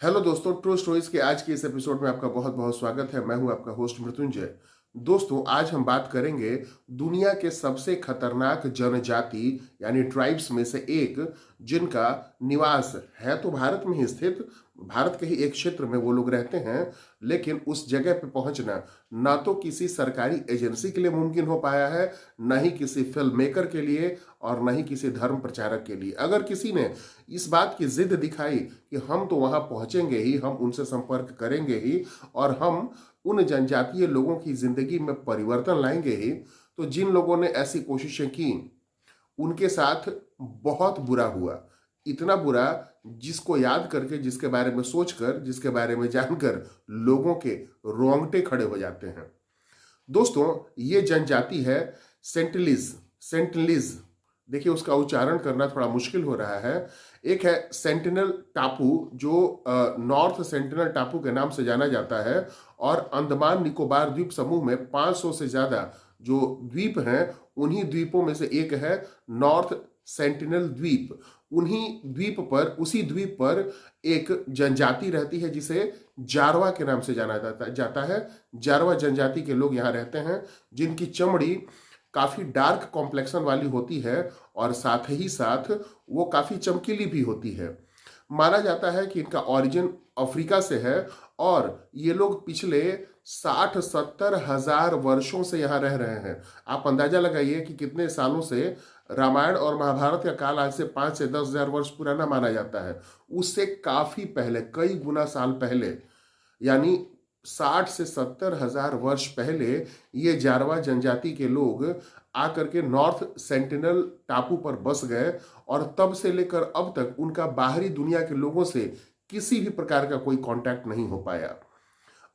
Hello दोस्तों, true stories के आज के इस एपिसोड में आपका बहुत बहुत स्वागत है। मैं हूं आपका होस्ट मृत्युंजय। दोस्तों, आज हम बात करेंगे दुनिया के सबसे खतरनाक जनजाति यानी ट्राइब्स में से एक, जिनका निवास है तो भारत में ही स्थित, भारत के ही एक क्षेत्र में वो लोग रहते हैं। लेकिन उस जगह पे पहुंचना ना तो किसी सरकारी एजेंसी के लिए मुमकिन हो पाया है, ना ही किसी फिल्म मेकर के लिए, और न ही किसी धर्म प्रचारक के लिए। अगर किसी ने इस बात की जिद दिखाई कि हम तो वहां पहुंचेंगे ही, हम उनसे संपर्क करेंगे ही और हम उन जनजातीय लोगों की जिंदगी में परिवर्तन लाएंगे ही, तो जिन लोगों ने ऐसी कोशिशें की उनके साथ बहुत बुरा हुआ। इतना बुरा जिसको याद करके, जिसके बारे में सोचकर, जिसके बारे में जानकर लोगों के रोंगटे खड़े हो जाते हैं। दोस्तों, ये जनजाति है सेंटिलीज। सेंटिलीज, देखिए उसका उच्चारण करना थोड़ा मुश्किल हो रहा है। एक है सेंटिनल टापू, जो नॉर्थ सेंटिनल टापू के नाम से जाना जाता है, और अंडमान निकोबार द्वीप समूह में 500 से ज्यादा जो द्वीप हैं, उन्हीं द्वीपों में से एक है नॉर्थ सेंटिनल द्वीप। उसी द्वीप पर एक जनजाति रहती है जिसे जारवा के नाम से जाना जाता है। जारवा जनजाति के लोग यहाँ रहते हैं, जिनकी चमड़ी काफी डार्क कॉम्प्लेक्शन वाली होती है और साथ ही साथ वो काफी चमकीली भी होती है। माना जाता है कि इनका ओरिजिन अफ्रीका से है और ये लोग पिछले 60-70 हजार वर्षों से यहाँ रह रहे हैं। आप अंदाजा लगाइए कि कितने सालों से। रामायण और महाभारत का काल आज से 5 से 10 हजार वर्ष पुराना माना जाता है। उससे काफी पहले, कई गुना साल पहले, यानी 60 से 70 हजार वर्ष पहले ये जारवा जनजाति के लोग आकर के नॉर्थ सेंटिनल टापू पर बस गए, और तब से लेकर अब तक उनका बाहरी दुनिया के लोगों से किसी भी प्रकार का कोई कांटेक्ट नहीं हो पाया।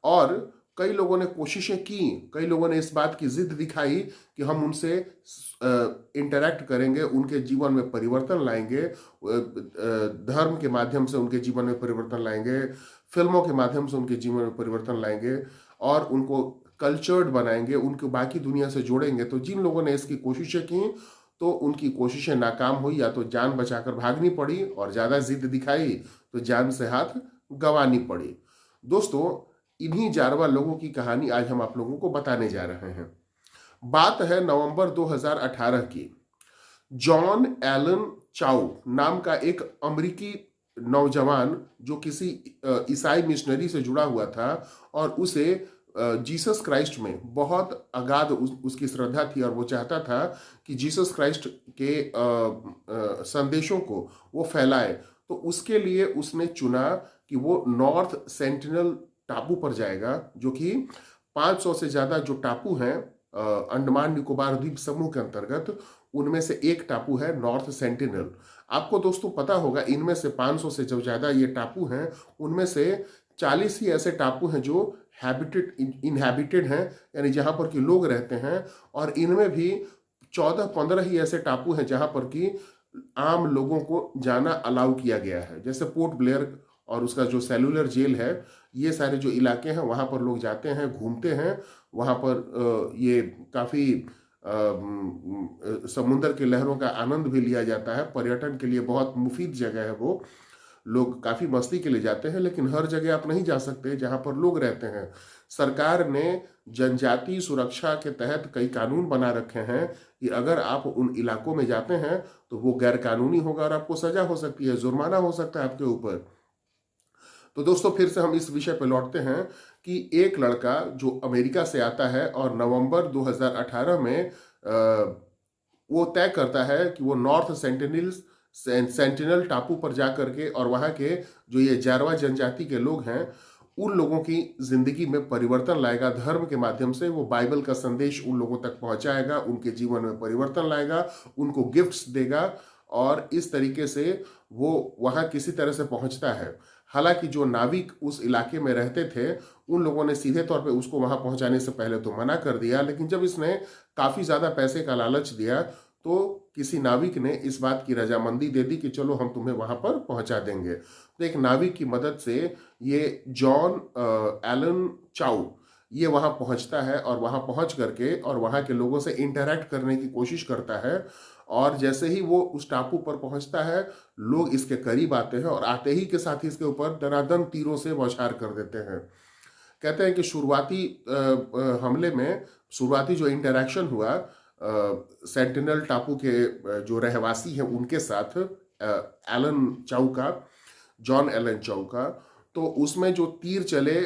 और कई लोगों ने कोशिशें की, कई लोगों ने इस बात की जिद दिखाई कि हम उनसे इंटरेक्ट करेंगे, उनके जीवन में परिवर्तन लाएंगे, धर्म के माध्यम से उनके जीवन में परिवर्तन लाएंगे, फिल्मों के माध्यम से उनके जीवन में परिवर्तन लाएंगे और उनको कल्चर्ड बनाएंगे, उनको बाकी दुनिया से जोड़ेंगे। तो जिन लोगों ने इसकी कोशिशें की, तो उनकी कोशिशें नाकाम हुई, या तो जान बचाकर भागनी पड़ी, और ज़्यादा जिद दिखाई तो जान से हाथ गंवानी पड़ी। दोस्तों, इन्हीं जारवा लोगों की कहानी आज हम आप लोगों को बताने जा रहे हैं। बात है नवंबर 2018 की। जॉन एलन चाउ नाम का एक अमेरिकी नौजवान, जो किसी ईसाई मिशनरी से जुड़ा हुआ था, और उसे जीसस क्राइस्ट में बहुत अगाध उसकी श्रद्धा थी, और वो चाहता था कि जीसस क्राइस्ट के संदेशों को वो फैलाए। तो उसके लिए उसने चुना कि वो नॉर्थ सेंटिनल टापू पर जाएगा, जो कि 500 से ज्यादा जो टापू हैं अंडमान निकोबार द्वीप समूह के अंतर्गत, उनमें से एक टापू है नॉर्थ सेंटिनल। आपको दोस्तों पता होगा, इनमें से 500 से जो ज्यादा ये टापू हैं, उनमें से 40 ही ऐसे टापू हैं जो इनहैबिटेड हैं, यानी जहां पर कि लोग रहते हैं, और इनमें भी 14-15 ही ऐसे टापू हैं जहां पर कि आम लोगों को जाना अलाउ किया गया है। जैसे पोर्ट ब्लेयर और उसका जो सेलुलर जेल है, ये सारे जो इलाके हैं वहाँ पर लोग जाते हैं, घूमते हैं। वहाँ पर ये काफ़ी समुंदर की लहरों का आनंद भी लिया जाता है। पर्यटन के लिए बहुत मुफीद जगह है वो। लोग काफ़ी मस्ती के लिए जाते हैं, लेकिन हर जगह आप नहीं जा सकते जहाँ पर लोग रहते हैं। सरकार ने जनजातीय सुरक्षा के तहत कई कानून बना रखे हैं कि अगर आप उन इलाकों में जाते हैं तो वो गैर कानूनी होगा और आपको सजा हो सकती है, जुर्माना हो सकता है आपके ऊपर। तो दोस्तों, फिर से हम इस विषय पर लौटते हैं कि एक लड़का जो अमेरिका से आता है और नवंबर 2018 में वो तय करता है कि वो नॉर्थ सेंटिनल टापू पर जा करके, और वहाँ के जो ये जारवा जनजाति के लोग हैं, उन लोगों की जिंदगी में परिवर्तन लाएगा। धर्म के माध्यम से वो बाइबल का संदेश उन लोगों तक पहुंचाएगा, उनके जीवन में परिवर्तन लाएगा, उनको गिफ्ट्स देगा, और इस तरीके से वो वहाँ किसी तरह से पहुंचता है। हालांकि जो नाविक उस इलाके में रहते थे, उन लोगों ने सीधे तौर पे उसको वहां पहुंचाने से पहले तो मना कर दिया, लेकिन जब इसने काफी ज्यादा पैसे का लालच दिया, तो किसी नाविक ने इस बात की रजामंदी दे दी कि चलो हम तुम्हें वहां पर पहुंचा देंगे। तो एक नाविक की मदद से ये जॉन एलन चाउ ये वहां पहुंचता है, और वहां पहुंच करके और वहां के लोगों से इंटरैक्ट करने की कोशिश करता है। और जैसे ही वो उस टापू पर पहुंचता है, लोग इसके करीब आते हैं और आते ही के साथ ही इसके ऊपर दनादन तीरों से बौछार कर देते हैं। कहते हैं कि शुरुआती हमले में, शुरुआती जो इंटरैक्शन हुआ सेंटिनल टापू के जो रहवासी हैं उनके साथ, एलन चाउ का, जॉन एलन चाउ का, तो उसमें जो तीर चले,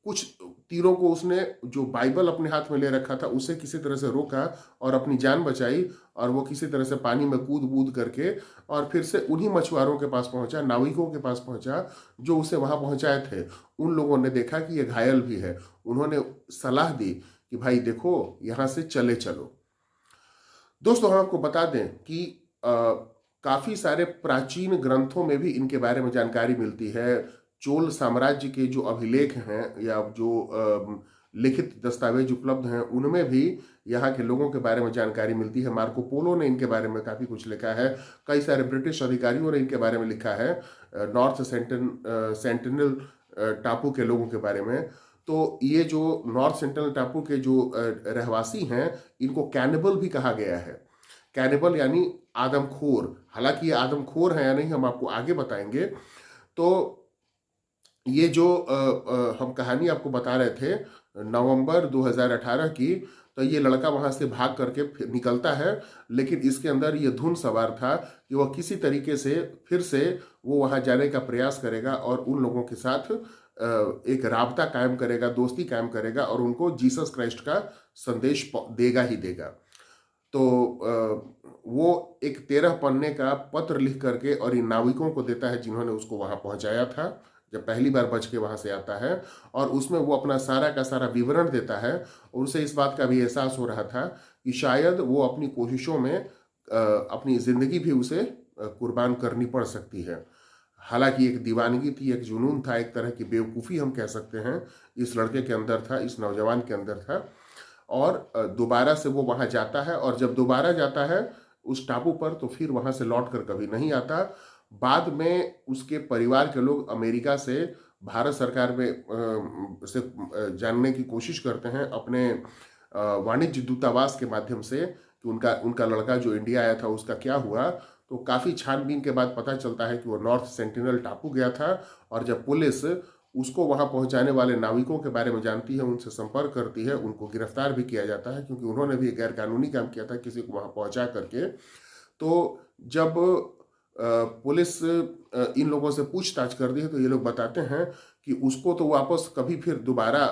कुछ तीरों को उसने, जो बाइबल अपने हाथ में ले रखा था उसे किसी तरह से रोका और अपनी जान बचाई, और वो किसी तरह से पानी में कूद बूद करके और फिर से उन्हीं मछुआरों के पास पहुंचा, नाविकों के पास पहुंचा जो उसे वहां पहुंचाए थे। उन लोगों ने देखा कि ये घायल भी है, उन्होंने सलाह दी कि भाई देखो यहां से चले चलो। दोस्तों हम आपको बता दें कि काफी सारे प्राचीन ग्रंथों में भी इनके बारे में जानकारी मिलती है। चोल साम्राज्य के जो अभिलेख हैं या जो लिखित दस्तावेज उपलब्ध हैं उनमें भी यहाँ के लोगों के बारे में जानकारी मिलती है। मार्को पोलो ने इनके बारे में काफ़ी कुछ लिखा है, कई सारे ब्रिटिश अधिकारियों ने इनके बारे में लिखा है, नॉर्थ सेंटिनल टापू के लोगों के बारे में। तो ये जो नॉर्थ सेंटिनल टापू के जो रहवासी हैं इनको कैनिबल भी कहा गया है। कैनिबल यानी आदमखोर। हालांकि ये आदमखोर है या नहीं हम आपको आगे बताएंगे। तो ये जो हम कहानी आपको बता रहे थे नवंबर 2018 की, तो ये लड़का वहां से भाग करके निकलता है, लेकिन इसके अंदर ये धुन सवार था कि वह किसी तरीके से फिर से वो वहां जाने का प्रयास करेगा और उन लोगों के साथ एक राबता कायम करेगा, दोस्ती कायम करेगा और उनको जीसस क्राइस्ट का संदेश देगा ही देगा। तो वो एक 13 पन्ने का पत्र लिख करके और इन नाविकों को देता है जिन्होंने उसको वहां पहुंचाया था, जब पहली बार बच के वहां से आता है, और उसमें वो अपना सारा का सारा विवरण देता है। और उसे इस बात का भी एहसास हो रहा था कि शायद वो अपनी कोशिशों में अपनी जिंदगी भी उसे कुर्बान करनी पड़ सकती है। हालांकि एक दीवानगी थी, एक जुनून था, एक तरह की बेवकूफ़ी हम कह सकते हैं, इस लड़के के अंदर था, इस नौजवान के अंदर था। और दोबारा से वो वहां जाता है, और जब दोबारा जाता है उस टापू पर तो फिर वहां से लौट कर कभी नहीं आता। बाद में उसके परिवार के लोग अमेरिका से भारत सरकार में से जानने की कोशिश करते हैं अपने वाणिज्य दूतावास के माध्यम से कि उनका उनका लड़का जो इंडिया आया था उसका क्या हुआ। तो काफ़ी छानबीन के बाद पता चलता है कि वो नॉर्थ सेंटिनल टापू गया था, और जब पुलिस उसको वहां पहुंचाने वाले नाविकों के बारे में जानती है, उनसे संपर्क करती है, उनको गिरफ्तार भी किया जाता है क्योंकि उन्होंने भी गैर कानूनी काम किया था किसी को वहां पहुंचा करके। तो जब पुलिस इन लोगों से पूछताछ करती है तो ये लोग बताते हैं कि उसको तो वापस कभी फिर दोबारा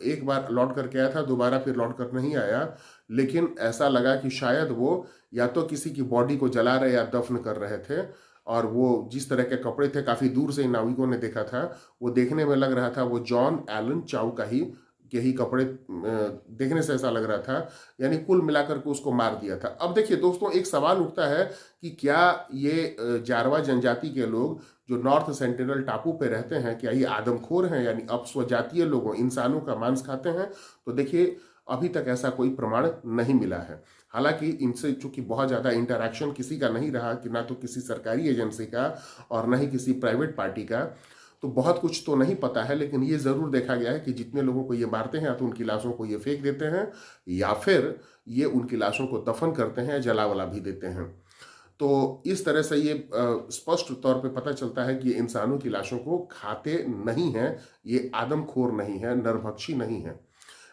एक बार लौट करके आया था, दोबारा फिर लौट कर नहीं आया, लेकिन ऐसा लगा कि शायद वो या तो किसी की बॉडी को जला रहे या दफन कर रहे थे। और वो जिस तरह के कपड़े थे, काफ़ी दूर से इन नाविकों ने देखा था, वो देखने में लग रहा था वो जॉन एलन चाउ का ही के ही कपड़े देखने से ऐसा लग रहा था। यानी कुल मिलाकर के उसको मार दिया था। अब देखिए दोस्तों, एक सवाल उठता है कि क्या ये जारवा जनजाति के लोग जो नॉर्थ सेंटिनल टापू पे रहते हैं, क्या ये आदमखोर हैं, यानी अपस्वजातीय लोगों, इंसानों का मांस खाते हैं? तो देखिए अभी तक ऐसा कोई प्रमाण नहीं मिला है। हालांकि इनसे चूंकि बहुत ज़्यादा इंटरैक्शन किसी का नहीं रहा, कि ना तो किसी सरकारी एजेंसी का और ना ही किसी प्राइवेट पार्टी का, तो बहुत कुछ तो नहीं पता है। लेकिन ये ज़रूर देखा गया है कि जितने लोगों को ये मारते हैं या तो उनकी लाशों को ये फेंक देते हैं या फिर ये उनकी लाशों को दफन करते हैं, जला वला भी देते हैं। तो इस तरह से ये स्पष्ट तौर पे पता चलता है कि ये इंसानों की लाशों को खाते नहीं हैं, ये आदमखोर नहीं है, नरभक्षी नहीं है,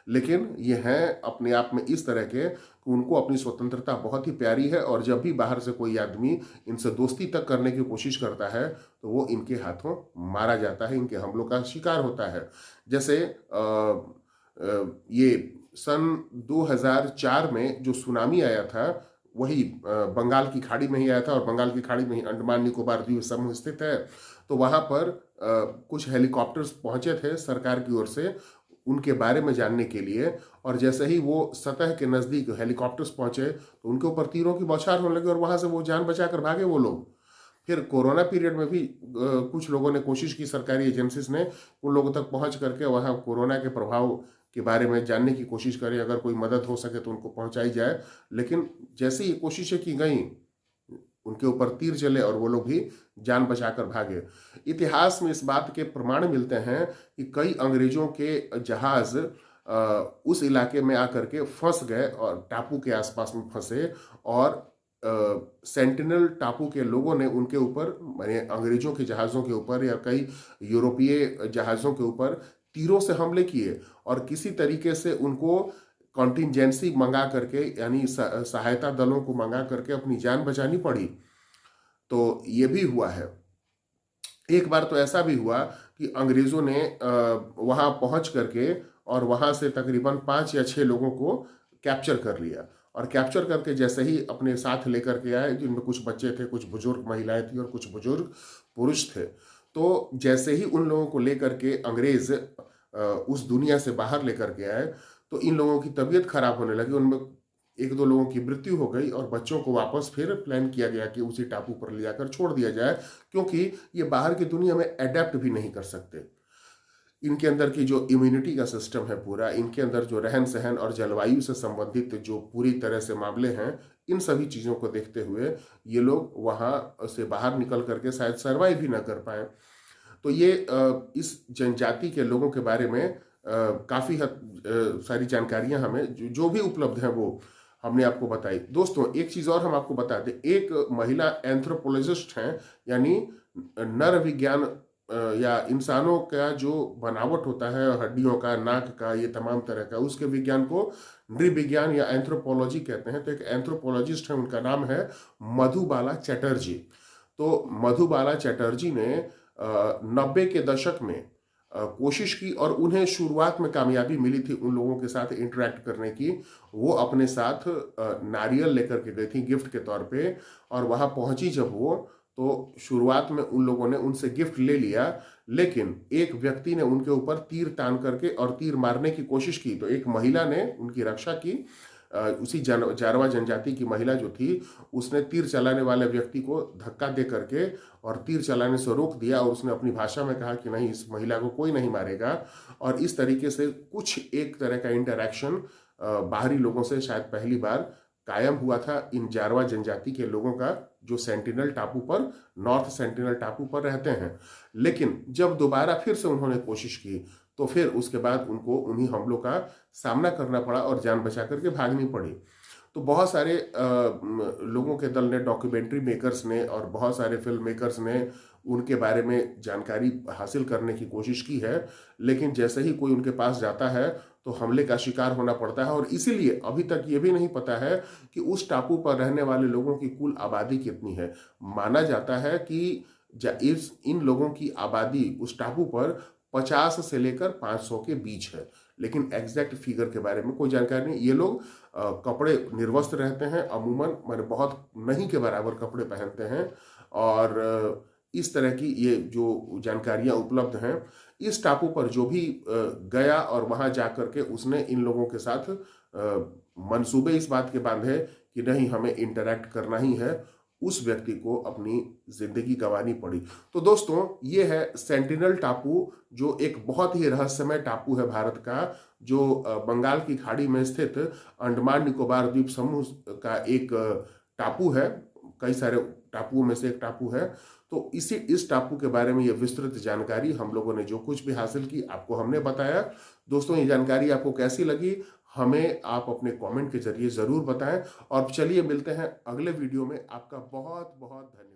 लेकिन ये हैं अपने आप में इस तरह के कि उनको अपनी स्वतंत्रता बहुत ही प्यारी है। और जब भी बाहर से कोई आदमी इनसे दोस्ती तक करने की कोशिश करता है तो वो इनके हाथों मारा जाता है, इनके हमलों का शिकार होता है। जैसे ये सन 2004 में जो सुनामी आया था, वही बंगाल की खाड़ी में ही आया था, और बंगाल की खाड़ी में ही अंडमान निकोबार द्वीप समूह स्थित है। तो वहाँ पर कुछ हेलीकॉप्टर्स पहुँचे थे सरकार की ओर से उनके बारे में जानने के लिए, और जैसे ही वो सतह के नज़दीक हेलीकॉप्टर्स पहुंचे तो उनके ऊपर तीरों की बौछार होने लगी और वहां से वो जान बचाकर भागे वो लोग। फिर कोरोना पीरियड में भी कुछ लोगों ने कोशिश की, सरकारी एजेंसीज ने उन लोगों तक पहुंच करके वहां कोरोना के प्रभाव के बारे में जानने की कोशिश करें, अगर कोई मदद हो सके तो उनको पहुंचाई जाए। लेकिन जैसे ही कोशिशें की गई, उनके ऊपर तीर चले और वो लोग भी जान बचाकर भागे। इतिहास में इस बात के प्रमाण मिलते हैं कि कई अंग्रेजों के जहाज उस इलाके में आकर के फंस गए और टापू के आसपास में फंसे, और सेंटिनल टापू के लोगों ने उनके ऊपर, माने अंग्रेजों के जहाज़ों के ऊपर या कई यूरोपीय जहाज़ों के ऊपर तीरों से हमले किए और किसी तरीके से उनको कॉन्टिंजेंसी मंगा करके, यानी सहायता दलों को मंगा करके अपनी जान बचानी पड़ी। तो ये भी हुआ है। एक बार तो ऐसा भी हुआ कि अंग्रेज़ों ने वहाँ पहुँच करके और वहाँ से तकरीबन 5 या 6 लोगों को कैप्चर कर लिया, और कैप्चर करके जैसे ही अपने साथ लेकर के आए, जिनमें कुछ बच्चे थे, कुछ बुजुर्ग महिलाएं थी और कुछ बुजुर्ग पुरुष थे। तो जैसे ही उन लोगों को लेकर के अंग्रेज उस दुनिया से बाहर लेकर के आए, तो इन लोगों की तबीयत खराब होने लगी, उनमें एक दो लोगों की मृत्यु हो गई और बच्चों को वापस फिर प्लान किया गया कि उसी टापू पर ले जाकर छोड़ दिया जाए, क्योंकि ये बाहर की दुनिया में अडेप्ट भी नहीं कर सकते। इनके अंदर की जो इम्यूनिटी का सिस्टम है पूरा, इनके अंदर जो रहन सहन और जलवायु से संबंधित जो पूरी तरह से मामले हैं, इन सभी चीज़ों को देखते हुए ये लोग वहाँ से बाहर निकल करके शायद सर्वाइव भी ना कर पाए। तो ये इस जनजाति के लोगों के बारे में काफ़ी सारी जानकारियां हमें जो भी उपलब्ध हैं वो हमने आपको बताई। दोस्तों, एक चीज़ और हम आपको बता दें, एक महिला एंथ्रोपोलॉजिस्ट हैं, यानी नर विज्ञान या इंसानों का जो बनावट होता है, हड्डियों का, नाक का, ये तमाम तरह का, उसके विज्ञान को नृविज्ञान या एंथ्रोपोलॉजी कहते हैं। तो एक एंथ्रोपोलॉजिस्ट है, उनका नाम है मधुबाला चटर्जी। तो मधुबाला चटर्जी ने 90 के दशक में कोशिश की और उन्हें शुरुआत में कामयाबी मिली थी उन लोगों के साथ इंटरेक्ट करने की। वो अपने साथ नारियल लेकर के गई थी गिफ्ट के तौर पे, और वहाँ पहुंची जब वो, तो शुरुआत में उन लोगों ने उनसे गिफ्ट ले लिया, लेकिन एक व्यक्ति ने उनके ऊपर तीर तान करके और तीर मारने की कोशिश की। तो एक महिला ने उनकी रक्षा की, उसी जारवा जनजाति की महिला जो थी, उसने तीर चलाने वाले व्यक्ति को धक्का दे करके और तीर चलाने से रोक दिया, और उसने अपनी भाषा में कहा कि नहीं, इस महिला को कोई नहीं मारेगा। और इस तरीके से कुछ एक तरह का इंटरैक्शन बाहरी लोगों से शायद पहली बार कायम हुआ था इन जारवा जनजाति के लोगों का, जो सेंटिनल टापू पर, नॉर्थ सेंटिनल टापू पर रहते हैं। लेकिन जब दोबारा फिर से उन्होंने कोशिश की, तो फिर उसके बाद उनको उन्हीं हमलों का सामना करना पड़ा और जान बचा करके भागनी पड़ी। तो बहुत सारे लोगों के दल ने, डॉक्यूमेंट्री मेकर्स ने और बहुत सारे फिल्म मेकर्स ने उनके बारे में जानकारी हासिल करने की कोशिश की है, लेकिन जैसे ही कोई उनके पास जाता है तो हमले का शिकार होना पड़ता है। और इसीलिए अभी तक ये भी नहीं पता है कि उस टापू पर रहने वाले लोगों की कुल आबादी कितनी है। माना जाता है कि इन लोगों की आबादी उस टापू पर 50 से लेकर 500 के बीच है, लेकिन एग्जैक्ट फिगर के बारे में कोई जानकारी नहीं। ये लोग कपड़े निर्वस्त्र रहते हैं अमूमन, माने बहुत नहीं के बराबर कपड़े पहनते हैं, और इस तरह की ये जो जानकारियां उपलब्ध हैं। इस टापू पर जो भी गया और वहां जा करके उसने इन लोगों के साथ मंसूबे इस बात के बांधे कि नहीं, हमें इंटरैक्ट करना ही है, उस व्यक्ति को अपनी जिंदगी गंवानी पड़ी। तो दोस्तों, ये है सेंटिनल टापू, जो एक बहुत ही रहस्यमय टापू है भारत का, जो बंगाल की खाड़ी में स्थित अंडमान निकोबार द्वीप समूह का एक टापू है। कई सारे टापुओं में से एक टापू है। तो इस टापू के बारे में ये विस्तृत जानकारी हम लोगों ने जो कुछ भी हासिल की, आपको हमने बताया। दोस्तों, ये जानकारी आपको कैसी लगी, हमें आप अपने कमेंट के जरिए जरूर बताएं। और चलिए मिलते हैं अगले वीडियो में। आपका बहुत बहुत धन्यवाद।